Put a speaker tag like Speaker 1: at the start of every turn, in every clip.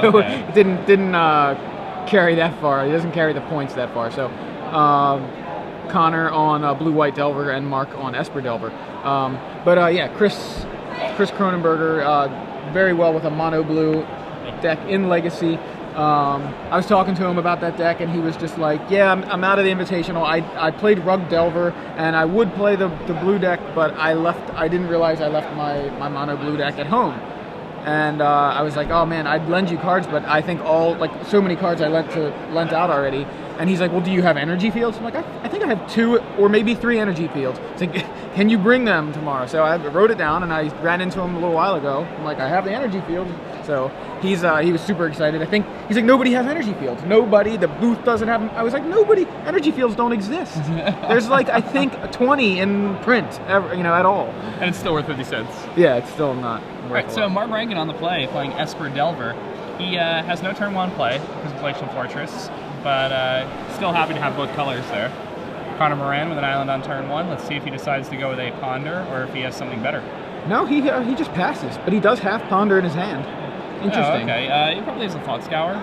Speaker 1: So
Speaker 2: Okay.
Speaker 1: it didn't carry that far. He doesn't carry the points that far. So Connor on Blue-White Delver and Mark on Esper Delver. Yeah, Chris Cronenberger very well with a mono blue deck in Legacy. I was talking to him about that deck, and he was just like, yeah, I'm out of the Invitational. I played Rug Delver, and I would play the blue deck, but I didn't realize I left my mono blue deck at home. And I was like, oh man, I'd lend you cards, but I think so many cards I lent out already. And he's like, well, do you have energy fields? I'm like, I think I have 2 or maybe 3 energy fields. It's like, can you bring them tomorrow? So I wrote it down, and I ran into him a little while ago. I'm like, I have the energy field. So he was super excited. I think he's like, nobody has energy fields. Nobody. The booth doesn't have them. I was like, nobody. Energy fields don't exist. There's like, I think 20 in print, at all.
Speaker 2: And it's still worth 50 cents.
Speaker 1: Yeah, it's still not.
Speaker 2: All right, so Mark Rankin on the play, playing Esper Delver. He has no turn 1 play because of Glacial Fortress, but still happy to have both colors there. Conor Moran with an island on turn 1. Let's see if he decides to go with a Ponder or if he has something better.
Speaker 1: No, he just passes, but he does have Ponder in his hand. Interesting.
Speaker 2: Oh, okay. He probably has a Thought Scour.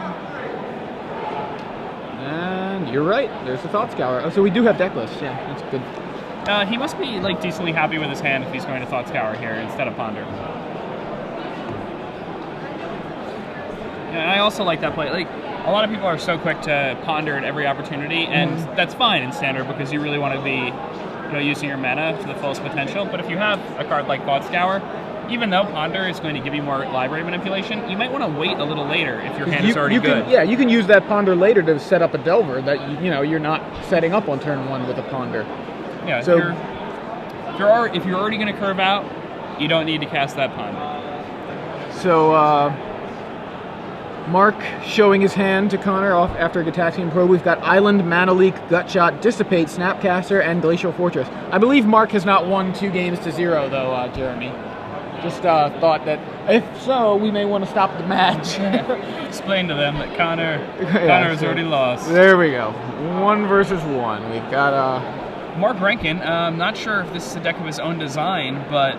Speaker 1: And you're right. There's the Thought Scour. Oh, so we do have deck lists. Yeah, that's good.
Speaker 2: He must be like decently happy with his hand if he's going to Thought Scour here instead of Ponder. And I also like that play. Like, a lot of people are so quick to ponder at every opportunity, and that's fine in Standard because you really want to be, using your mana to the fullest potential. But if you have a card like Thought Scour, even though Ponder is going to give you more library manipulation, you might want to wait a little later if your hand is already good.
Speaker 1: Yeah, you can use that Ponder later to set up a Delver that you're not setting up on turn 1 with a Ponder.
Speaker 2: Yeah.
Speaker 1: So
Speaker 2: if you're already going to curve out, you don't need to cast that Ponder.
Speaker 1: So. Mark showing his hand to Connor off after a Gataxian Probe. We've got Island, Mana Leak, Gutshot, Dissipate, Snapcaster, and Glacial Fortress. I believe Mark has not won 2 games to 0, though, Jeremy. Just thought that if so, we may want to stop the match.
Speaker 2: Explain to them that Connor has already lost.
Speaker 1: There we go. 1 versus 1. We've got
Speaker 2: Mark Rankin. I'm not sure if this is a deck of his own design, but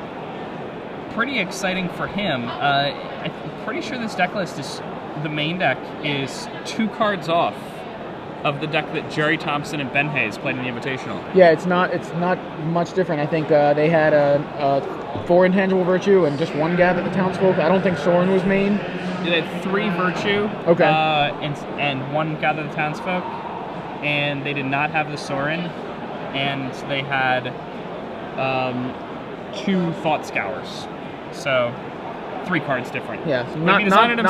Speaker 2: pretty exciting for him. I'm pretty sure this deck list is. The main deck is 2 cards off of the deck that Jerry Thompson and Ben Hayes played in the Invitational.
Speaker 1: Yeah, it's not much different. I think they had a 4 Intangible Virtue and just 1 Gather the Townsfolk. I don't think Sorin was main.
Speaker 2: They had 3 Virtue.
Speaker 1: Okay.
Speaker 2: And 1 Gather the Townsfolk, and they did not have the Sorin, and they had 2 Thought Scours. So 3 cards different.
Speaker 1: Yeah, so
Speaker 2: not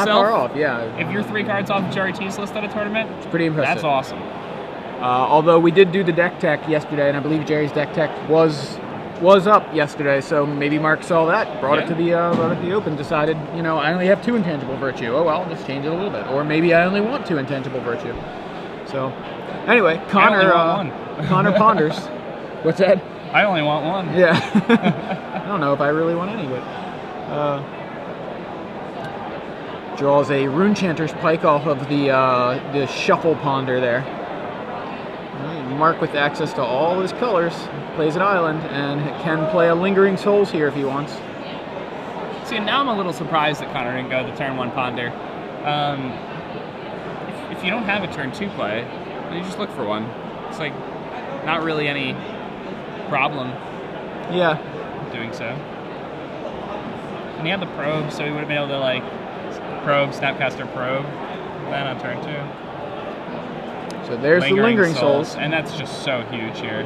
Speaker 1: far off. Yeah,
Speaker 2: if you're 3 cards off Jerry T's list at a tournament,
Speaker 1: it's pretty impressive.
Speaker 2: That's awesome.
Speaker 1: Although we did do the deck tech yesterday, and I believe Jerry's deck tech was up yesterday, so maybe Mark saw that, brought it to the open, decided, I only have 2 Intangible Virtue. Oh well, just change it a little bit, or maybe I only want 2 Intangible Virtue. So, anyway, Connor Connor ponders. What's that?
Speaker 2: I only want 1.
Speaker 1: Yeah. I don't know if I really want any, but. Draws a Runechanter's Pike off of the Shuffle Ponder there. Mark with access to all his colors plays an island and can play a Lingering Souls here if he wants.
Speaker 2: See, now I'm a little surprised that Conor didn't go the turn 1 Ponder. If you don't have a turn 2 play, you just look for one. It's like not really any problem.
Speaker 1: Yeah.
Speaker 2: Doing so. And he had the probe, so he would have been able to probe, Snapcaster probe, then on turn 2.
Speaker 1: So there's the Lingering Souls.
Speaker 2: And that's just so huge here.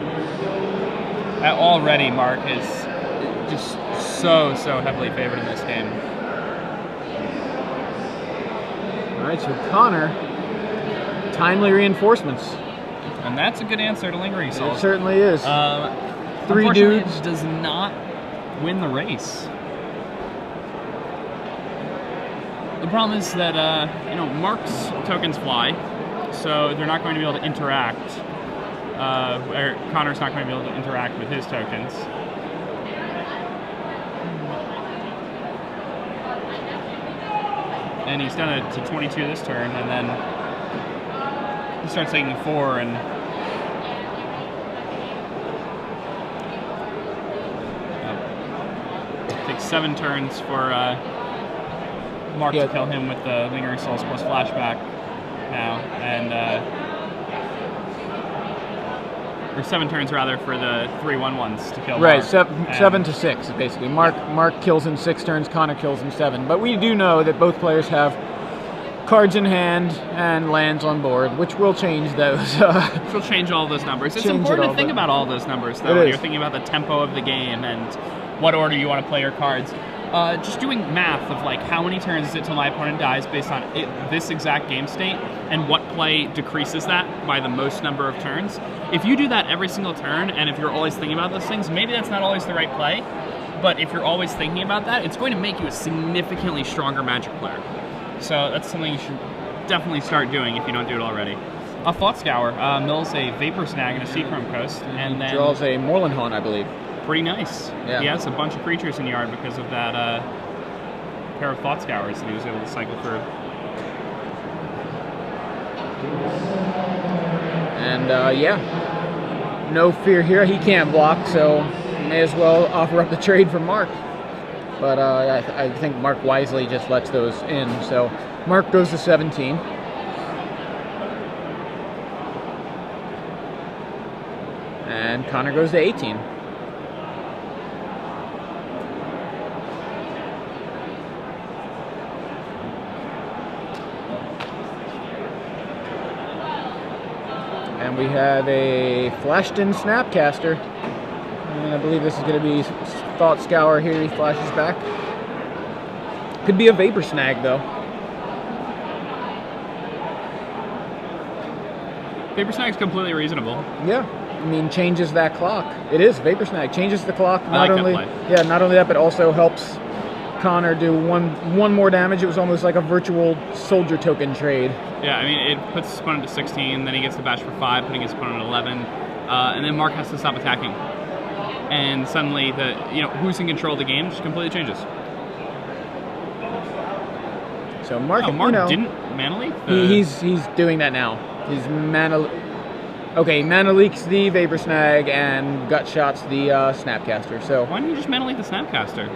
Speaker 2: Already Mark is just so heavily favored in this game.
Speaker 1: Alright, so Connor, Timely Reinforcements.
Speaker 2: And that's a good answer to Lingering Souls.
Speaker 1: It certainly is. 3 dudes.
Speaker 2: It does not win the race. The problem is that, Mark's tokens fly, so they're not going to be able to interact, or Connor's not going to be able to interact with his tokens. And he's done it to 22 this turn, and then he starts taking 4, and takes 7 turns for Mark to kill him with the Lingering Souls plus flashback now, and or 7 turns rather for the 3/1/1s to kill.
Speaker 1: Right,
Speaker 2: Mark.
Speaker 1: 7 to 6 basically. Mark kills in 6 turns, Conor kills in 7. But we do know that both players have cards in hand and lands on board, which will change those.
Speaker 2: Which will change all those numbers. It's important to think about all those numbers, though, when you're thinking about the tempo of the game and what order you want to play your cards. Just doing math of like how many turns is it till my opponent dies based on this exact game state and what play decreases that by the most number of turns. If you do that every single turn, and if you're always thinking about those things, maybe that's not always the right play, but if you're always thinking about that, it's going to make you a significantly stronger Magic player. So that's something you should definitely start doing if you don't do it already. A Thought Scour mills a Vapor Snag and a Seachrome Coast, and then
Speaker 1: draws a Moreland Haunt, I believe.
Speaker 2: Pretty nice.
Speaker 1: Yeah.
Speaker 2: He has a bunch of creatures in yard because of that pair of Thought Scours that he was able to cycle through.
Speaker 1: And yeah, no fear here. He can't block, so may as well offer up the trade for Mark. But I think Mark wisely just lets those in. So Mark goes to 17. And Conor goes to 18. And we have a flashed-in Snapcaster. And I believe this is going to be Thought Scour here. He flashes back. Could be a Vapor Snag, though.
Speaker 2: Vapor Snag's completely reasonable.
Speaker 1: Yeah. I mean, changes that clock. It is Vapor Snag. Changes the clock.
Speaker 2: Not only
Speaker 1: that, but also helps Conor do one more damage. It was almost like a virtual soldier token trade.
Speaker 2: Yeah, I mean, it puts his opponent to 16, then he gets the bash for 5, putting his opponent at 11, and then Mark has to stop attacking. And suddenly, who's in control of the game just completely changes.
Speaker 1: So Mark,
Speaker 2: didn't mana leak?
Speaker 1: He's doing that now. He's mana leaks the Vapor Snag and gut shots the Snapcaster. So
Speaker 2: why didn't you just mana leak the Snapcaster?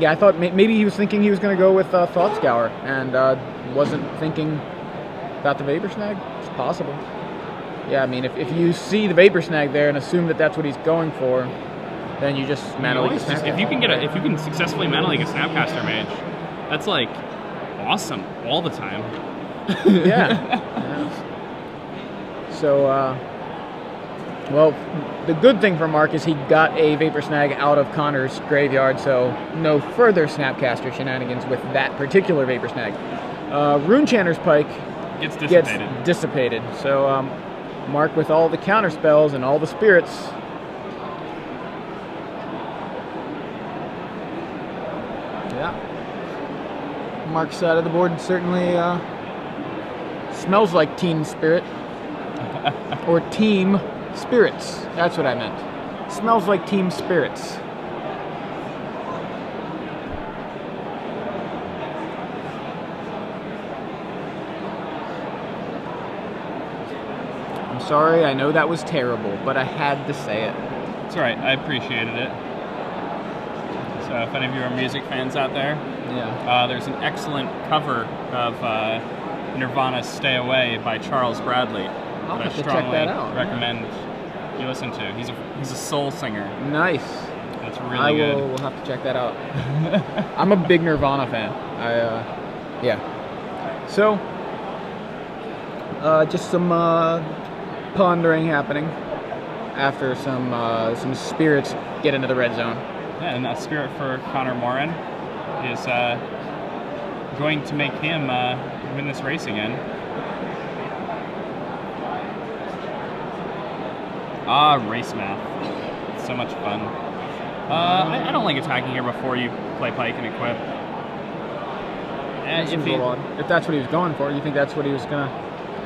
Speaker 1: Yeah, I thought maybe he was thinking he was going to go with Thought Scour and wasn't thinking about the Vapor Snag. It's possible. Yeah, I mean, if you see the Vapor Snag there and assume that that's what he's going for, then you just mana leak the Snapcaster.
Speaker 2: If you can successfully mana leak a Snapcaster mage, that's like awesome all the time.
Speaker 1: Yeah. So, well, the good thing for Mark is he got a Vapor Snag out of Conor's graveyard, so no further Snapcaster shenanigans with that particular Vapor Snag. Runechanter's Pike
Speaker 2: gets
Speaker 1: dissipated. So, Mark with all the counter spells and all the spirits. Yeah. Mark's side of the board certainly smells like Teen Spirit. Or Team Spirits. That's what I meant. Smells like Team Spirits. I'm sorry, I know that was terrible, but I had to say it.
Speaker 2: It's alright, I appreciated it. So if any of you are music fans out there, there's an excellent cover of Nirvana's Stay Away by Charles Bradley.
Speaker 1: I'll
Speaker 2: that
Speaker 1: have
Speaker 2: I
Speaker 1: to
Speaker 2: strongly
Speaker 1: check that out.
Speaker 2: recommend you listen to. He's a soul singer.
Speaker 1: Nice.
Speaker 2: That's really good.
Speaker 1: We'll have to check that out. I'm a big Nirvana fan. Yeah. So, just some pondering happening after some spirits get into the red zone.
Speaker 2: Yeah, and that spirit for Conor Moran is going to make him win this race again. Race math. It's so much fun. I don't like attacking here before you play Pike and equip.
Speaker 1: If that's what he was going for, you think that's what he was gonna...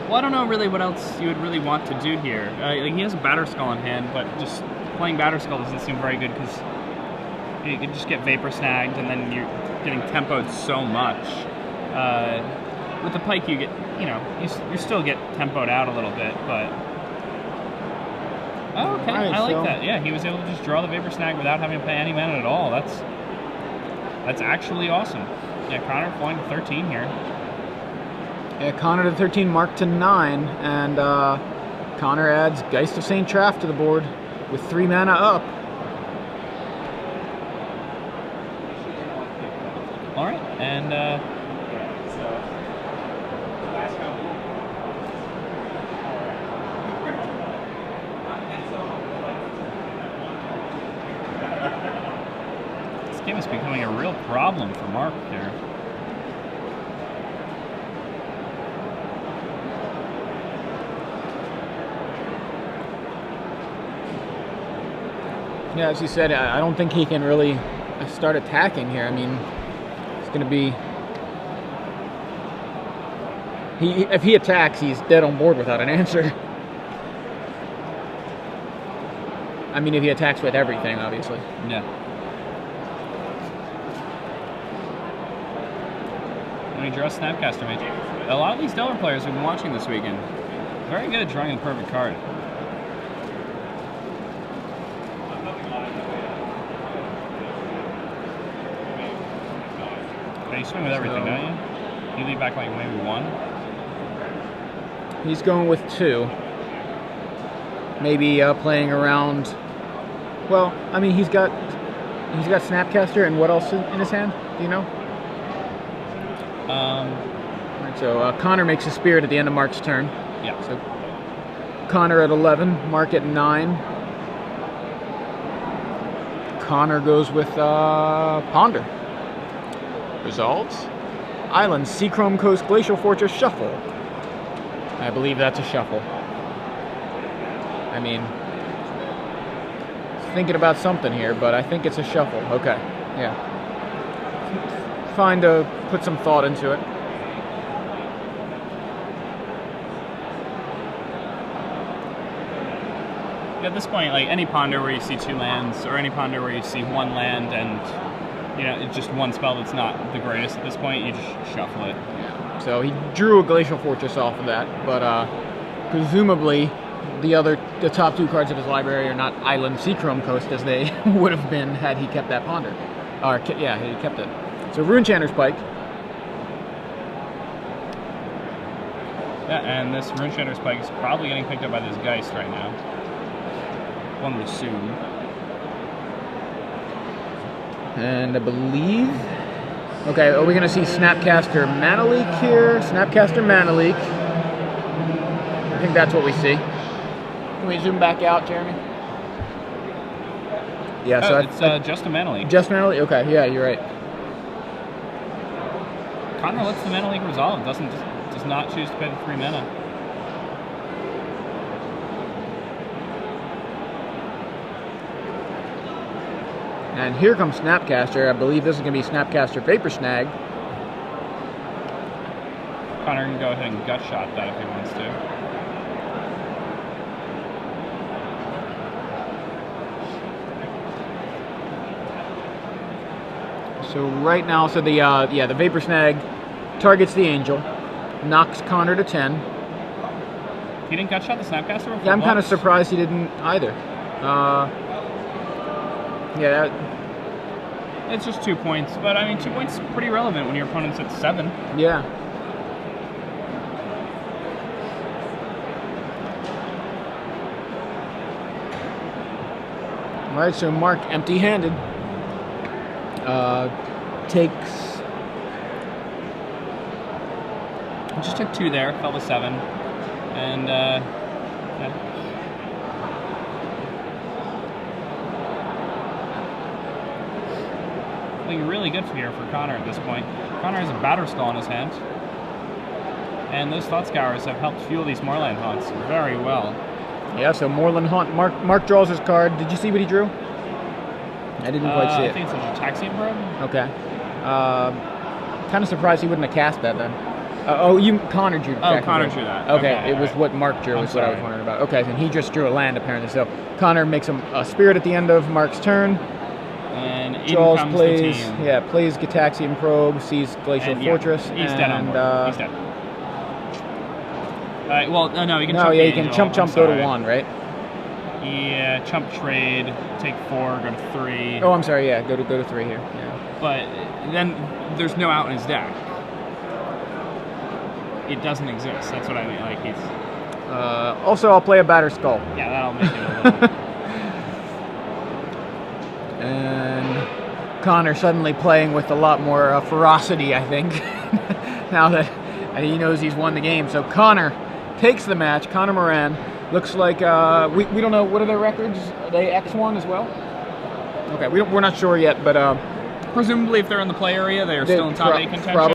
Speaker 2: Well, I don't know really what else you would really want to do here. Like he has a Batterskull in hand, but just playing Batterskull doesn't seem very good because you can just get Vapor Snagged and then you're getting tempoed so much. With the Pike, you get, you still get tempoed out a little bit, but... Oh, okay,
Speaker 1: right,
Speaker 2: I like that. Yeah, he was able to just draw the Vapor Snag without having to pay any mana at all. That's actually awesome. Yeah, Conor flying to 13 here.
Speaker 1: Yeah, Conor to 13, Mark to 9, and Conor adds Geist of St. Traff to the board with 3 mana up.
Speaker 2: All right, and this game is becoming a real problem for Mark here.
Speaker 1: Yeah, as you said, I don't think he can really start attacking here. I mean, it's going to be... if he attacks, he's dead on board without an answer. I mean, if he attacks with everything, obviously.
Speaker 2: Yeah. When he draws Snapcaster Mage. A lot of these Delver players we've been watching this weekend, very good at drawing the perfect card. Okay, you swing with everything, don't you? You leave back like maybe 1.
Speaker 1: He's going with 2. Maybe playing around... Well, I mean, he's got Snapcaster, and what else in his hand? Do you know? Right, so Conor makes a Spirit at the end of Mark's turn.
Speaker 2: Yeah.
Speaker 1: So Conor at 11, Mark at 9. Conor goes with Ponder. Results: Island, Seachrome Coast, Glacial Fortress, Shuffle. I believe that's a shuffle. I mean, thinking about something here, but I think it's a shuffle. Okay, yeah. Fine to put some thought into it.
Speaker 2: At this point, like any Ponder where you see 2 lands, or any Ponder where you see 1 land and, you know, it's just 1 spell that's not the greatest at this point, you just shuffle it.
Speaker 1: Yeah. So he drew a Glacial Fortress off of that, but presumably the top 2 cards of his library are not Island, Seachrome Coast as they would have been had he kept that Ponder. Or yeah, he kept it. So Runechanter's Pike.
Speaker 2: Yeah, and this Runechanter's Pike is probably getting picked up by this Geist right now. One would assume.
Speaker 1: And I believe... Okay, are we going to see Snapcaster Mana Leak here? Snapcaster Mana Leak. I think that's what we see. Can we zoom back out, Jeremy? Yeah, so
Speaker 2: it's just a Mana Leak.
Speaker 1: Just Mana Leak? Okay, yeah, you're right.
Speaker 2: Conor lets the Mana Leak resolve. Does not choose to pay the 3 mana.
Speaker 1: And here comes Snapcaster. I believe this is going to be Snapcaster Vapor Snag.
Speaker 2: Conor can go ahead and gut shot that if he wants to.
Speaker 1: So right now, so the Vapor Snag targets the Angel, knocks Conor to 10.
Speaker 2: He didn't gut shot the Snapcaster before?
Speaker 1: Yeah, I'm kind of surprised he didn't either. Yeah,
Speaker 2: it's just 2 points, but I mean 2 points is pretty relevant when your opponent's at 7.
Speaker 1: Yeah. All right, so Mark, empty-handed, takes...
Speaker 2: Just took 2 there, fell to 7, and yeah. Looking really good here for Conor at this point. Conor has a Batterskull in his hand, and those Thought Scours have helped fuel these Moorland Haunts very well.
Speaker 1: Yeah, so Moorland Haunt. Mark draws his card. Did you see what he drew? I didn't quite see it.
Speaker 2: I think it's a Taxian Probe.
Speaker 1: Okay. Kind of surprised he wouldn't have cast that then. Conor drew.
Speaker 2: Conor drew that.
Speaker 1: Okay, it was what Mark drew was what I was wondering about. Okay, and he just drew a land apparently. So Conor makes a Spirit at the end of Mark's turn.
Speaker 2: And
Speaker 1: draws,
Speaker 2: comes
Speaker 1: plays,
Speaker 2: the team.
Speaker 1: Yeah, plays Gitaxian Probe, sees Glacial Fortress,
Speaker 2: he's dead on board. He's dead. Well, no, he can.
Speaker 1: No,
Speaker 2: chump
Speaker 1: yeah,
Speaker 2: the
Speaker 1: you can
Speaker 2: Angel.
Speaker 1: chump, go to 1, right?
Speaker 2: Yeah, chump trade, take 4, go to 3.
Speaker 1: Oh, I'm sorry. Yeah, go to 3 here. Yeah.
Speaker 2: but then there's no out in his deck. It doesn't exist. That's what I mean. Like he's.
Speaker 1: Also, I'll play a Batter Skull.
Speaker 2: Yeah, that'll make it a little.
Speaker 1: And Conor suddenly playing with a lot more ferocity, I think, now that he knows he's won the game. So Conor takes the match. Conor Moran looks like we don't know, what are their records? Are they X1 as well? Okay, we're not sure yet, but
Speaker 2: Presumably, if they're in the play area, they're still in top 8 contention.